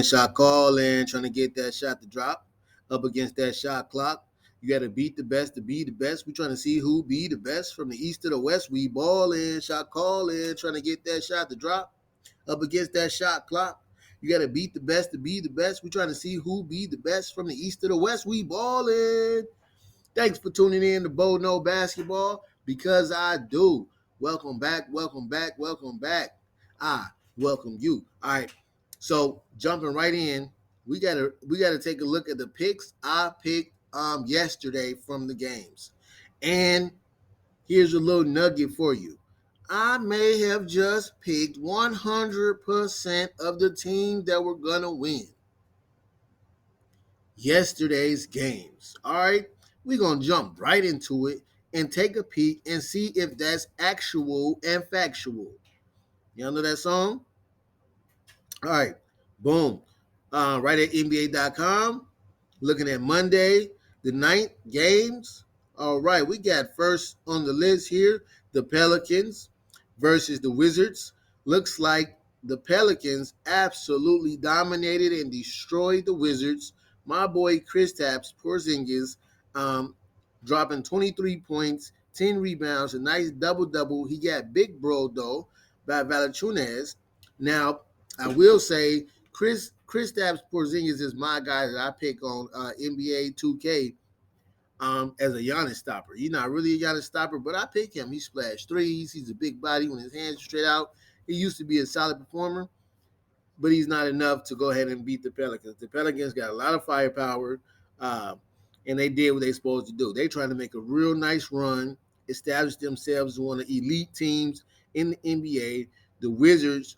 shot calling, trying to get that shot to drop up against that shot clock. You got to beat the best to be the best. We're trying to see who be the best from the east to the west. We balling, shot calling, trying to get that shot to drop up against that shot clock. You got to beat the best to be the best. We're trying to see who be the best from the east to the west. We balling. Thanks for tuning in to Bo No Basketball, because I do. Welcome back, welcome back, welcome back. I welcome you. All right. So jumping right in, we gotta take a look at the picks I picked yesterday from the games. And here's a little nugget for you. I may have just picked 100% of the teams that were gonna win yesterday's games. All right, we're going to jump right into it and take a peek and see if that's actual and factual. Y'all know that song? All right, boom. Right at NBA.com, looking at Monday, the ninth games. All right, we got first on the list here, the Pelicans versus the Wizards. Looks like the Pelicans absolutely dominated and destroyed the Wizards. My boy Kristaps Porzingis dropping 23 points, 10 rebounds, a nice double-double. He got big bro, though, by Valanciunas. Now, I will say Kristaps Porzingis is my guy that I pick on NBA 2K as a Giannis stopper. He's not really a Giannis stopper, but I pick him. He splashed threes. He's a big body when his hands are straight out. He used to be a solid performer, but he's not enough to go ahead and beat the Pelicans. The Pelicans got a lot of firepower, and they did what they're supposed to do. They're trying to make a real nice run, establish themselves as one of the elite teams in the NBA. The Wizards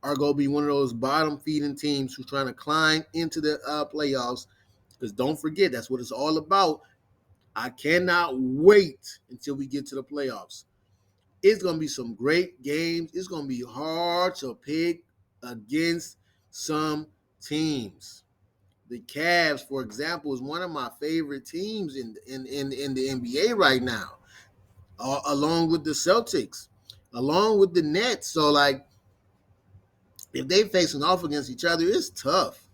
are going to be one of those bottom-feeding teams who's trying to climb into the playoffs, because don't forget, that's what it's all about. I cannot wait until we get to the playoffs. It's going to be some great games. It's going to be hard to pick against some teams. The Cavs, for example, is one of my favorite teams in the NBA right now, along with the Celtics, along with the Nets. So, like, if they facing off against each other, it's tough.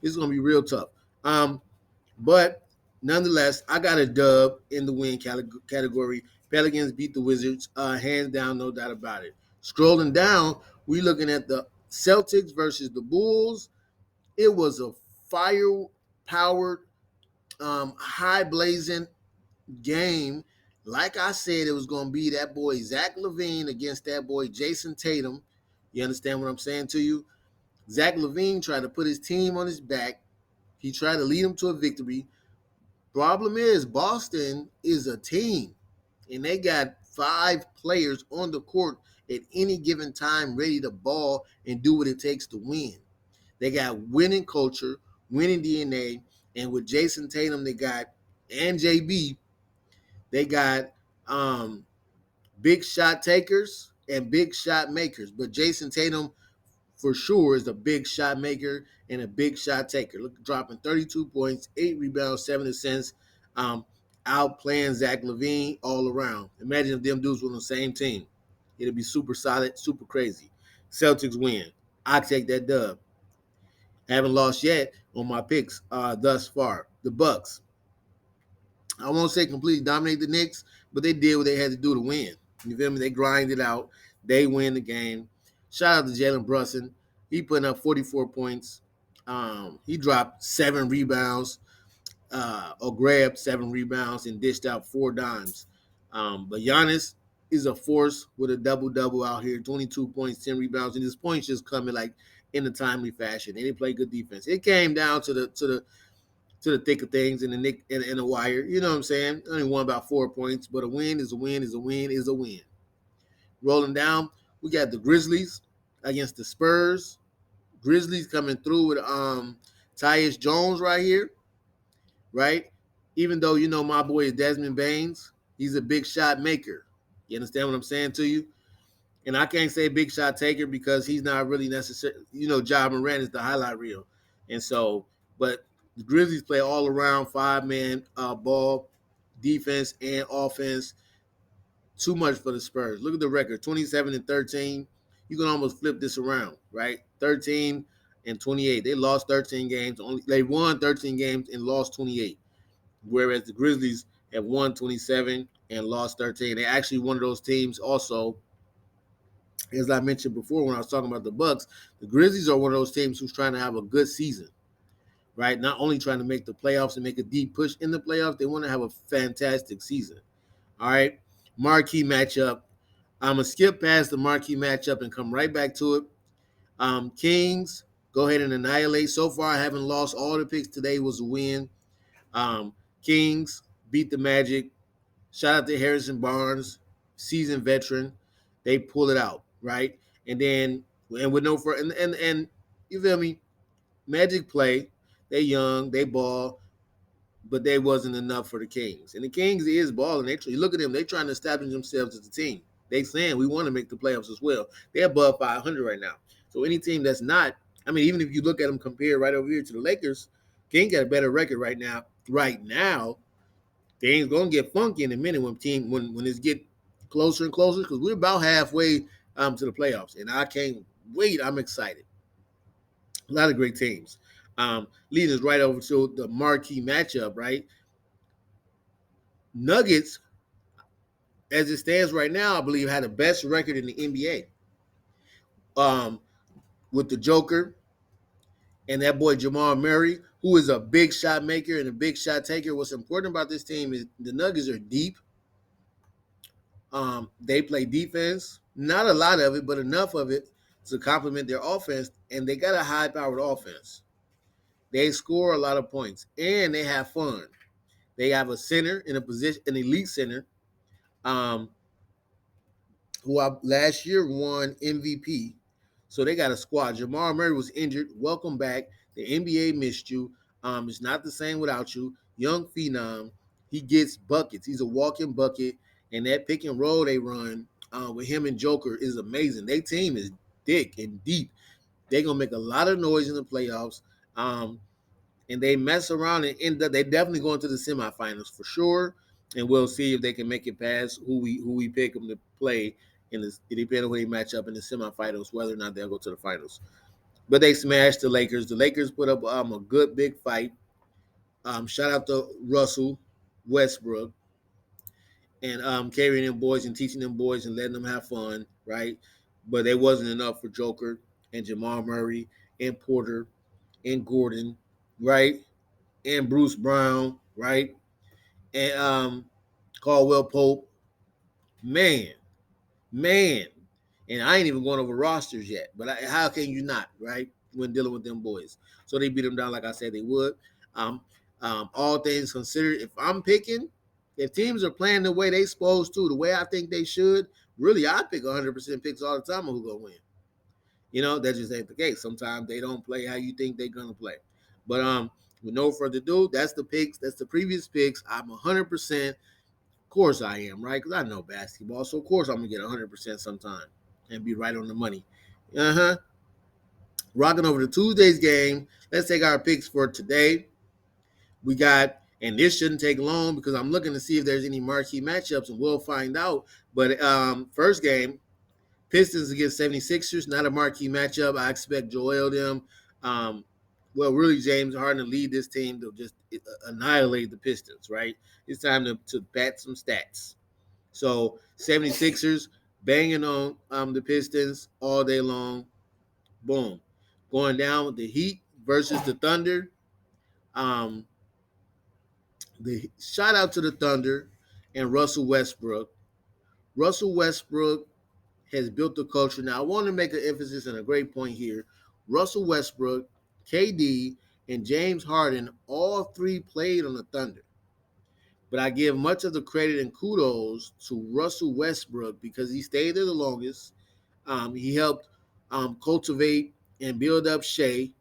It's going to be real tough. But nonetheless, I got a dub in the win category. Pelicans beat the Wizards, hands down, no doubt about it. Scrolling down, we looking at the Celtics versus the Bulls. It was a fire-powered, high-blazing game. Like I said, it was going to be that boy Zach LaVine against that boy Jason Tatum. You understand what I'm saying to you? Zach LaVine tried to put his team on his back. He tried to lead them to a victory. Problem is, Boston is a team, and they got 5 players on the court at any given time ready to ball and do what it takes to win. They got winning culture, winning DNA, and with Jason Tatum, they got, and JB, they got big shot takers and big shot makers. But Jason Tatum, for sure, is a big shot maker and a big shot taker. Look, dropping 32 points, 8 rebounds, 7 assists, outplaying Zach LaVine all around. Imagine if them dudes were on the same team. It'd be super solid, super crazy. Celtics win. I take that dub. Haven't lost yet on my picks thus far. The Bucks. I won't say completely dominate the Knicks, but they did what they had to do to win. You feel me? They grinded out. They win the game. Shout out to Jalen Brunson. He putting up 44 points. He dropped 7 rebounds, or grabbed 7 rebounds and dished out 4 dimes. But Giannis is a force with a double-double out here, 22 points, 10 rebounds, and his points just coming like in a timely fashion. And he played good defense. It came down to the thick of things and the wire. You know what I'm saying? Only won about 4 points, but a win is a win is a win is a win. Rolling down, we got the Grizzlies against the Spurs. Grizzlies coming through with Tyus Jones right here, right? Even though, you know, my boy is Desmond Baines, he's a big shot maker. You understand what I'm saying to you? And I can't say big shot taker because he's not really necessary. You know, Ja Morant is the highlight reel. And so, but the Grizzlies play all around 5-man ball, defense and offense. Too much for the Spurs. Look at the record, 27-13. You can almost flip this around, right? 13 and 28. They lost 13 games. They won 13 games and lost 28. Whereas the Grizzlies have won 27 and lost 13. They're actually one of those teams also, as I mentioned before when I was talking about the Bucks, the Grizzlies are one of those teams who's trying to have a good season, right? Not only trying to make the playoffs and make a deep push in the playoffs, they want to have a fantastic season. All right. Marquee matchup. I'm going to skip past the marquee matchup and come right back to it. Kings, go ahead and annihilate. So far, I haven't lost. All the picks today was a win. Um, Kings beat the Magic. Shout out to Harrison Barnes, seasoned veteran. They pull it out, right? And then, and with no for and you feel me? Magic play. They young, they ball, but they wasn't enough for the Kings. And the Kings is balling. They look at them. They trying to establish themselves as a team. They saying we want to make the playoffs as well. They're above 500 right now. So any team that's not, I mean, even if you look at them compared right over here to the Lakers, Kings got a better record right now. Right now, things gonna get funky in a minute when it's get closer and closer because we're about halfway to the playoffs, and I can't wait. I'm excited. A lot of great teams. Leading us right over to the marquee matchup, right? Nuggets, as it stands right now, I believe had the best record in the NBA. With the Joker and that boy Jamal Murray, who is a big shot maker and a big shot taker. What's important about this team is the Nuggets are deep. They play defense, not a lot of it, but enough of it to complement their offense, and they got a high-powered offense. They score a lot of points, and they have fun. They have a center in a position, an elite center, um, last year won MVP. So they got a squad. Jamal Murray was injured. Welcome back. The NBA missed you. It's not the same without you. Young phenom. He gets buckets. He's a walking bucket. And that pick and roll they run with him and Joker is amazing. Their team is thick and deep. They're gonna make a lot of noise in the playoffs. And they mess around and end up. They definitely going to the semifinals for sure. And we'll see if they can make it past who we pick them to play in this. It depends on who they match up in the semifinals, whether or not they'll go to the finals. But they smashed the Lakers. The Lakers put up a good big fight. Shout out to Russell Westbrook and carrying them boys and teaching them boys and letting them have fun, right? But it wasn't enough for Joker and Jamal Murray and Porter and Gordon, right? And Bruce Brown, right? And Caldwell Pope. Man, man. And I ain't even going over rosters yet. But how can you not, right? When dealing with them boys. So they beat them down like I said they would. Um, all things considered, if I'm picking, if teams are playing the way they supposed to, the way I think they should, really I pick 100% picks all the time on who's going to win. You know, that just ain't the case. Sometimes they don't play how you think they're going to play. But with no further ado, that's the picks. That's the previous picks. I'm 100%. Of course I am, right? Because I know basketball. So, of course, I'm going to get 100% sometime and be right on the money. Uh-huh. Rocking over to Tuesday's game. Let's take our picks for today. We got, and this shouldn't take long because I'm looking to see if there's any marquee matchups, and we'll find out. But first game, Pistons against 76ers, not a marquee matchup. I expect Joel them. Really, James Harden to lead this team to just annihilate the Pistons, right? It's time to bat some stats. So 76ers banging on the Pistons all day long. Boom. Going down with the Heat versus the Thunder. Um, the shout out to the Thunder and Russell Westbrook. Russell Westbrook has built the culture. Now, I want to make an emphasis and a great point here. Russell Westbrook, KD, and James Harden, all three played on the Thunder. But I give much of the credit and kudos to Russell Westbrook because he stayed there the longest. He helped cultivate and build up Shea,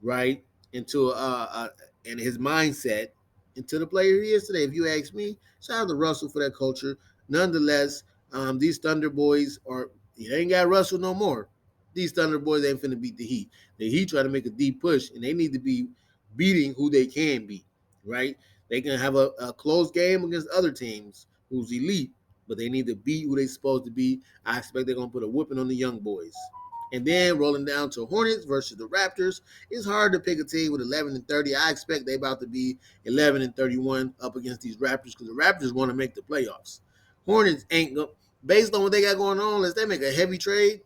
right, into and his mindset into the player he is today. If you ask me, shout out to Russell for that culture. Nonetheless, these Thunder boys are they ain't got Russell no more. These Thunder boys ain't finna beat the Heat. The Heat try to make a deep push, and they need to be beating who they can beat, right? They can have a close game against other teams who's elite, but they need to beat who they supposed to be. I expect they're gonna put a whooping on the young boys. And then rolling down to Hornets versus the Raptors. It's hard to pick a team with 11-30. I expect they about to be 11-31 up against these Raptors because the Raptors want to make the playoffs. Hornets ain't based on what they got going on. Unless they make a heavy trade,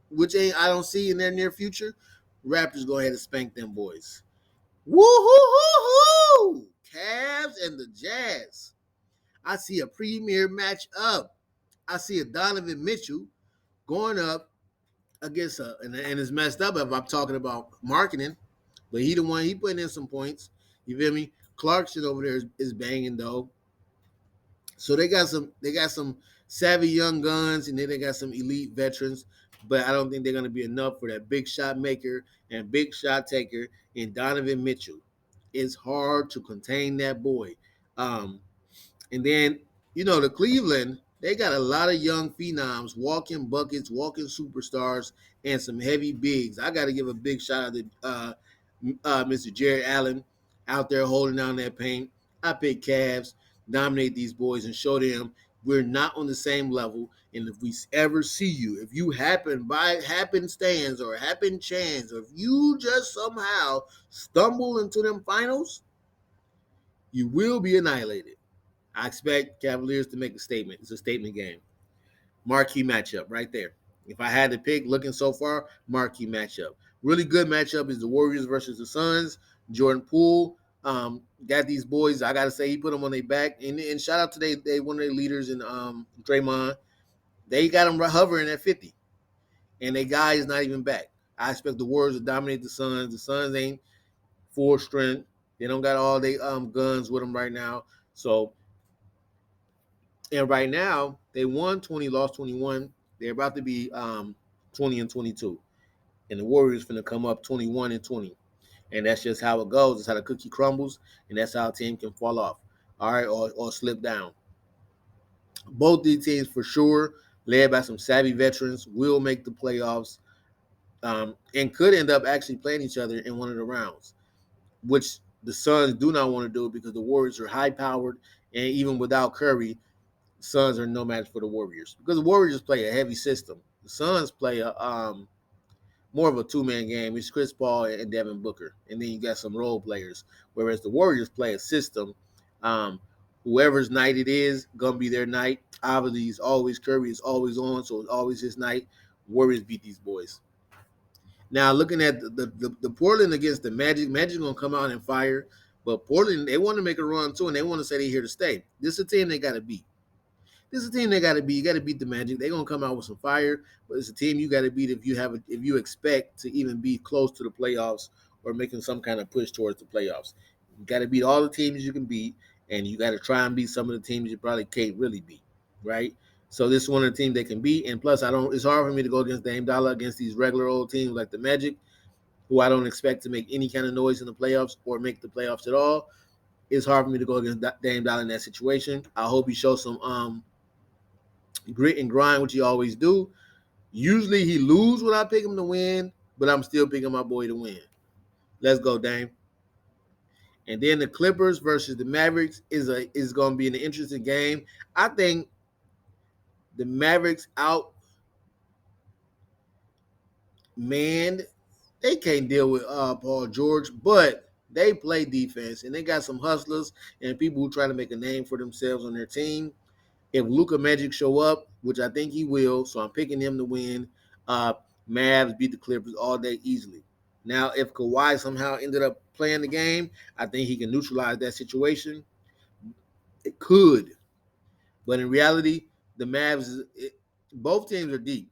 which ain't I don't see in their near future. Raptors go ahead and spank them boys. Woo hoo hoo hoo! Cavs and the Jazz. I see a premier match up. I see a Donovan Mitchell going up against and it's messed up if I'm talking about marketing, but he putting in some points. You feel me? Clarkson over there is banging though. So they got some savvy young guns and then they got some elite veterans, but I don't think they're gonna be enough for that big shot maker and big shot taker in Donovan Mitchell. It's hard to contain that boy. Um, and then, the Cleveland, they got a lot of young phenoms, walking buckets, walking superstars, and some heavy bigs. I got to give a big shout out to Mr. Jared Allen out there holding down that paint. I pick Cavs, dominate these boys, and show them we're not on the same level. And if we ever see you, if you happen by happenstance or happen chance, or if you just somehow stumble into them finals, you will be annihilated. I expect Cavaliers to make a statement. It's a statement game. Marquee matchup right there. If I had to pick, looking so far, marquee matchup. Really good matchup is the Warriors versus the Suns. Jordan Poole got these boys. I gotta say, he put them on their back. And shout out to they one of their leaders in Draymond. They got them hovering at 50, and their guy is not even back. I expect the Warriors to dominate the Suns. The Suns ain't full strength. They don't got all their guns with them right now. So and right now, they won 20, lost 21. They're about to be 20-22. And the Warriors finna come up 21-20. And that's just how it goes. It's how the cookie crumbles, and that's how a team can fall off. All right, or slip down. Both these teams for sure, led by some savvy veterans, will make the playoffs and could end up actually playing each other in one of the rounds, which the Suns do not want to do because the Warriors are high powered, and even without Curry, Suns are no match for the Warriors because the Warriors play a heavy system. The Suns play a more of a two-man game. It's Chris Paul and Devin Booker, and then you got some role players. Whereas the Warriors play a system. Whoever's night it is gonna be their night. Obviously, it's always Curry is always on, so it's always his night. Warriors beat these boys. Now looking at the Portland against the Magic, Magic gonna come out and fire, but Portland they want to make a run too, and they want to say they're here to stay. This is a team they got to beat. This is a team they got to beat. You got to beat the Magic. They're gonna come out with some fire, but it's a team you got to beat if you expect to even be close to the playoffs or making some kind of push towards the playoffs. You got to beat all the teams you can beat, and you got to try and beat some of the teams you probably can't really beat, right? So this is one of the teams they can beat, and plus I don't. It's hard for me to go against Dame Dollar against these regular old teams like the Magic, who I don't expect to make any kind of noise in the playoffs or make the playoffs at all. It's hard for me to go against Dame Dollar in that situation. I hope he shows some grit and grind, which he always do. Usually he lose when I pick him to win, but I'm still picking my boy to win. Let's go, Dame. And then the Clippers versus the Mavericks is going to be an interesting game. I think the Mavericks out man, they can't deal with Paul George, but they play defense and they got some hustlers and people who try to make a name for themselves on their team. If Luka Magic show up, which I think he will, so I'm picking him to win. Mavs beat the Clippers all day easily. Now, if Kawhi somehow ended up playing the game, I think he can neutralize that situation. It could, but in reality, the Mavs, both teams are deep.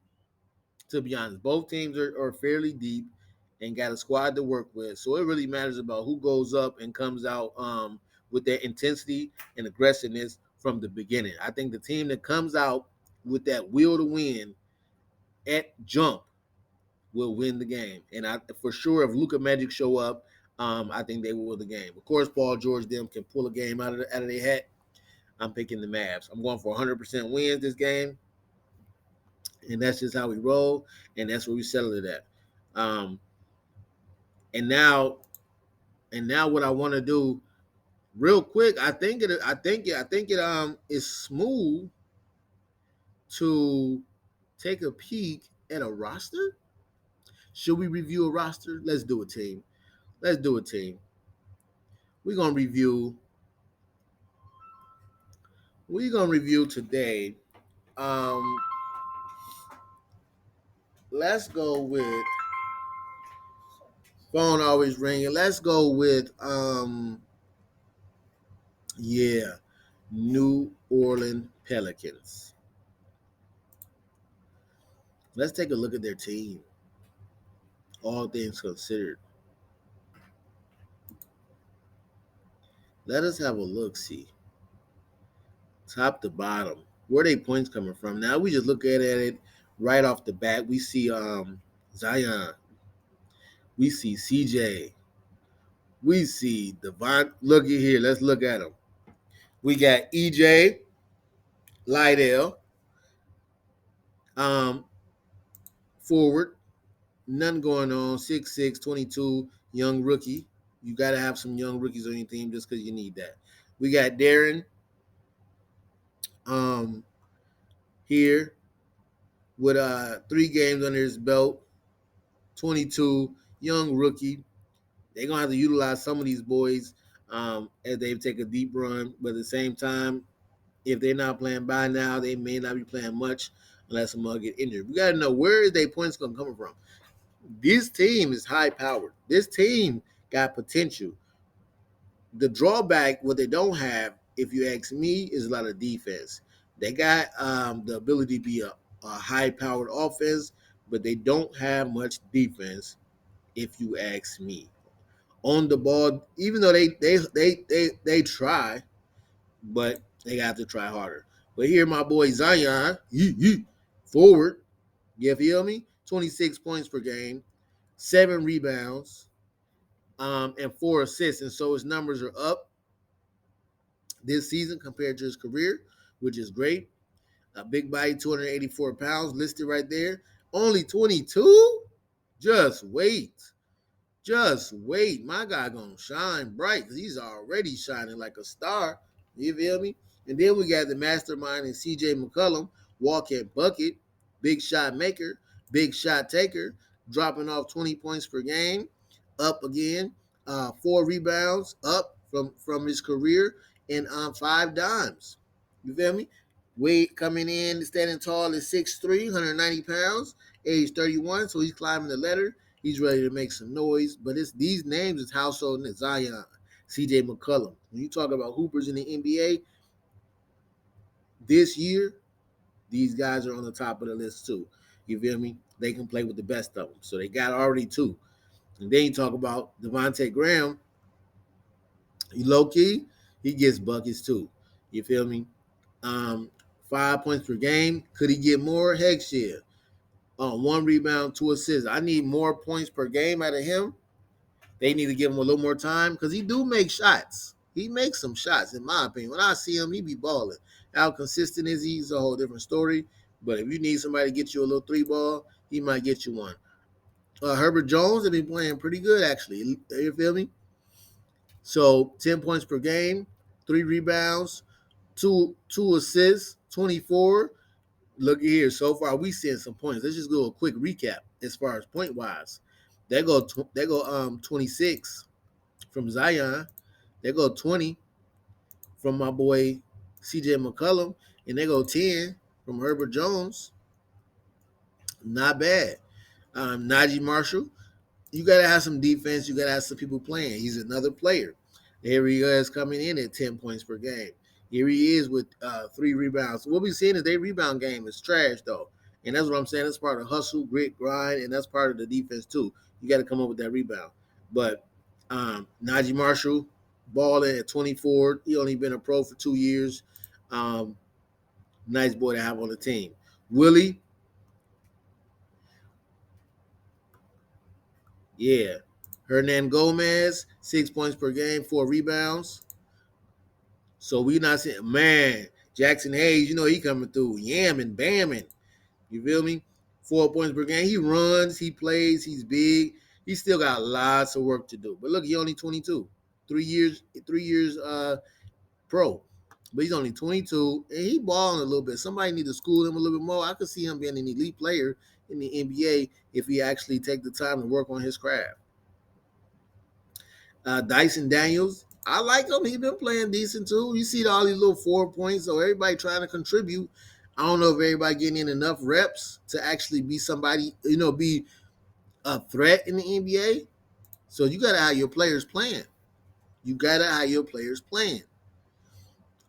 To be honest, both teams are fairly deep and got a squad to work with. So it really matters about who goes up and comes out with that intensity and aggressiveness from the beginning. I think the team that comes out with that will to win at jump will win the game. And I for sure, if Luka Magic show up, I think they will win the game. Of course, Paul George them can pull a game out of their hat. I'm picking the Mavs. I'm going for 100% wins this game, and that's just how we roll, and that's where we settle it at. Um, and now, what I want to do real quick, I think it is smooth to take a peek at a roster. Should we review a roster? Let's do a team. Let's do a team. We're gonna review. We're gonna review today. Um, let's go with phone always ringing. Let's go with yeah, New Orleans Pelicans. Let's take a look at their team. All things considered. Let us have a look. See top to bottom. Where they points coming from? Now we just look at it right off the bat. We see Zion. We see CJ. We see Devon. Look at here. Let's look at them. We got EJ Lydell, forward. Nothing going on. 6'6", 22, young rookie. You got to have some young rookies on your team just because you need that. We got Darren um, here with 3 games under his belt. 22, young rookie. They're going to have to utilize some of these boys as they take a deep run. But at the same time, if they're not playing by now, they may not be playing much unless someone get injured. We got to know where is their points going to come from. This team is high powered. This team got potential. The drawback, what they don't have, if you ask me, is a lot of defense. They got the ability to be a high powered offense, but they don't have much defense, if you ask me. On the ball, even though they try, but they have to try harder. But here, my boy Zion, forward, you feel me? 26 points per game, 7 rebounds, and 4 assists. And so his numbers are up this season compared to his career, which is great. A big body, 284 pounds, listed right there. Only 22? Just wait. Just wait. My guy gonna shine bright because he's already shining like a star. You feel me? And then we got the mastermind and CJ McCollum, walk-in bucket, big shot maker, big shot taker, dropping off 20 points per game, up again, 4 rebounds, up from his career, and 5 dimes. You feel me? Weight coming in, standing tall is 6'3", 190 pounds, age 31, so he's climbing the ladder. He's ready to make some noise. But it's these names is household names. Zion, CJ McCollum. When you talk about hoopers in the NBA this year, these guys are on the top of the list too. You feel me? They can play with the best of them. So they got already 2. And then you talk about Devontae Graham. He low key, he gets buckets too. You feel me? 5 points per game. Could he get more? Heck yeah. 1 rebound, 2 assists. I need more points per game out of him. They need to give him a little more time because he do make shots. He makes some shots, in my opinion. When I see him, he be balling. How consistent is he? It's a whole different story. But if you need somebody to get you a little 3 ball, he might get you one. Herbert Jones has been playing pretty good, actually. You feel me? So 10 points per game, 3 rebounds, two assists, 24. Look here. So far, we seeing some points. Let's just do a quick recap as far as point wise. They go 26 from Zion. They go 20 from my boy CJ McCollum, and they go 10 from Herbert Jones. Not bad. Najee Marshall, you got to have some defense. You got to have some people playing. He's another player. Here he is coming in at 10 points per game. Here he is with 3 rebounds. So what we're seeing is their rebound game is trash, though. And that's what I'm saying. That's part of hustle, grit, grind, and that's part of the defense, too. You got to come up with that rebound. But Najee Marshall, balling at 24. He only been a pro for 2 years. Nice boy to have on the team. Willie, yeah. Hernan Gomez, 6 points per game, 4 rebounds. So we not saying, man, Jackson Hayes, you know he coming through, yamming, bamming. You feel me? 4 points per game. He runs, he plays, he's big. He still got lots of work to do. But look, he only 22. 3 years pro. but he's only 22 and he balling a little bit. Somebody need to school him a little bit more. I could see him being an elite player in the NBA if he actually take the time to work on his craft. Dyson Daniels, I like him. He's been playing decent too. You see all these little 4 points, so everybody trying to contribute. I don't know if everybody getting in enough reps to actually be somebody, be a threat in the NBA. So you got to have your players playing. You got to have your players playing.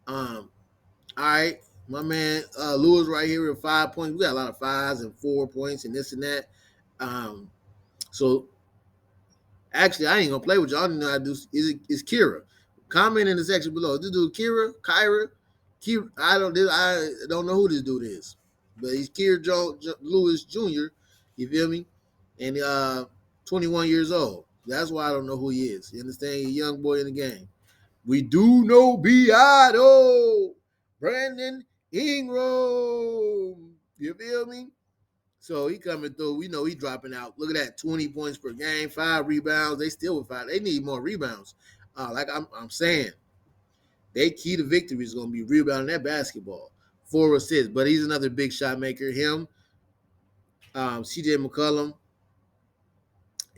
All right, my man Lewis right here with 5 points. We got a lot of 5s and 4 points and this and that. Um, so actually, I ain't gonna play with y'all. I don't know how to do is Kira. Comment in the section below. This dude Kira. I don't know who this dude is, but he's Lewis Jr. You feel me? And 21 years old. That's why I don't know who he is. You understand? He's a young boy in the game. We do know B.I. though. Brandon Ingram. You feel me? So he coming through. We know he dropping out. Look at that, 20 points per game, 5 rebounds. They still with 5. They need more rebounds. Like I'm saying, they key to victory is going to be rebounding that basketball. 4 assists, but he's another big shot maker. Him, C.J. McCollum,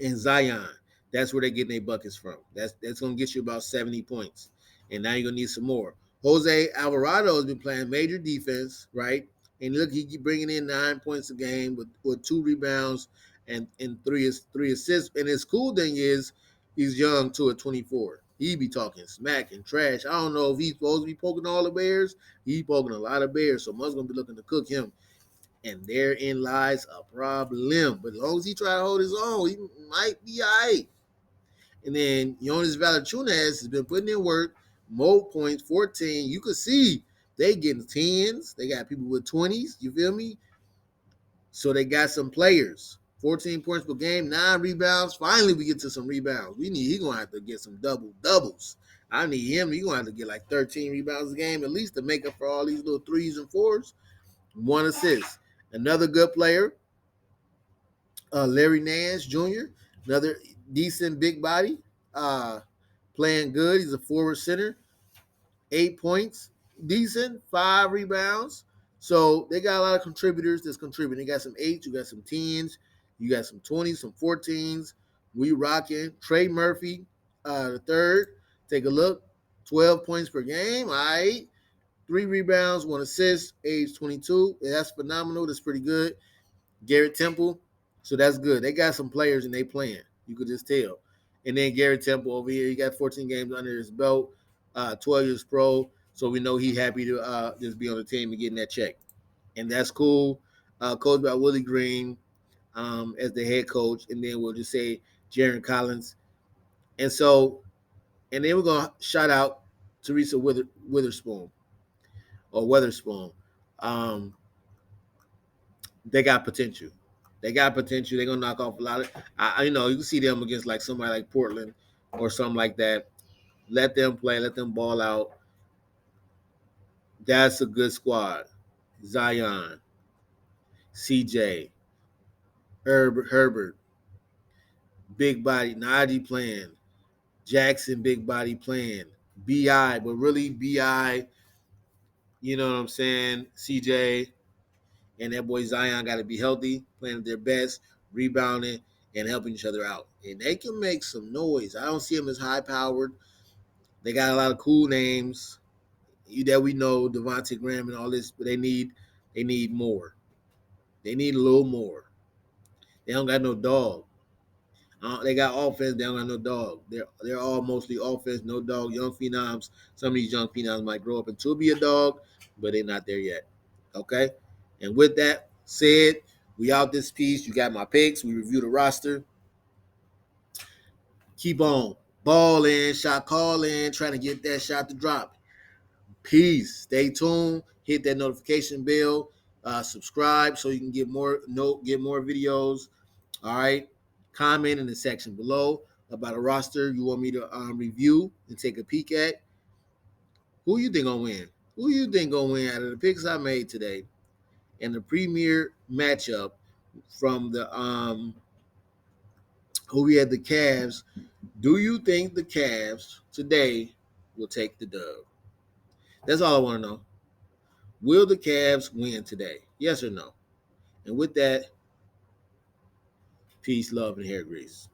and Zion. That's where they're getting their buckets from. That's going to get you about 70 points. And now you're going to need some more. Jose Alvarado has been playing major defense, right? And look, he keep bringing in 9 points a game with 2 rebounds and three assists. And his cool thing is he's young too at 24. He be talking smack and trash. I don't know if he's supposed to be poking all the bears. He's poking a lot of bears, so Musk's going to be looking to cook him. And therein lies a problem. But as long as he try to hold his own, he might be all right. And then Jonas Valanciunas has been putting in work, more points, 14. You could see they getting 10s. They got people with 20s. You feel me? So they got some players. 14 points per game, 9 rebounds. Finally, we get to some rebounds. He's going to have to get some doubles. I need him. He's going to have to get like 13 rebounds a game at least to make up for all these little 3s and 4s. 1 assist. Another good player, Larry Nance Jr., another decent big body, playing good. He's a forward center, 8 points, decent, 5 rebounds. So they got a lot of contributors that's contributing. They got some 8s, you got some 10s, you got some 20s, some 14s. We rocking. Trey Murphy, the third. Take a look, 12 points per game. All right. 3 rebounds, 1 assist, age 22. Yeah, that's phenomenal. That's pretty good. Garrett Temple. So that's good. They got some players and they playing. You could just tell. And then Garrett Temple over here, he got 14 games under his belt, 12 years pro. So we know he's happy to just be on the team and getting that check. And that's cool. Coached by Willie Green as the head coach. And then we'll just say Jaron Collins. And so, and then we're going to shout out Teresa Witherspoon or Weatherspoon. Um, they got potential. They got potential. They're gonna knock off a lot of. You can see them against like somebody like Portland or something like that. Let them play. Let them ball out. That's a good squad. Zion, CJ, Herbert, big body. Najee playing. Jackson, big body playing. Bi, but really Bi. You know what I'm saying? CJ and that boy Zion got to be healthy, playing at their best, rebounding, and helping each other out. And they can make some noise. I don't see them as high powered. They got a lot of cool names that we know, Devontae Graham and all this, but they need more. They need a little more. They don't got no dog. They got offense. They don't got no dog. They're all mostly offense, no dog. Young phenoms. Some of these young phenoms might grow up into be a dog, but they're not there yet. Okay. And with that said, we out this piece. You got my picks. We review the roster. Keep on balling, shot calling, trying to get that shot to drop. Peace. Stay tuned. Hit that notification bell. Subscribe so you can get more videos. All right. Comment in the section below about a roster you want me to review and take a peek at. Who you think gonna win? Who you think gonna win out of the picks I made today? And the premier matchup from the who we had the Cavs. Do you think the Cavs today will take the dub? That's all I want to know. Will the Cavs win today? Yes or no? And with that, peace, love, and hair grease.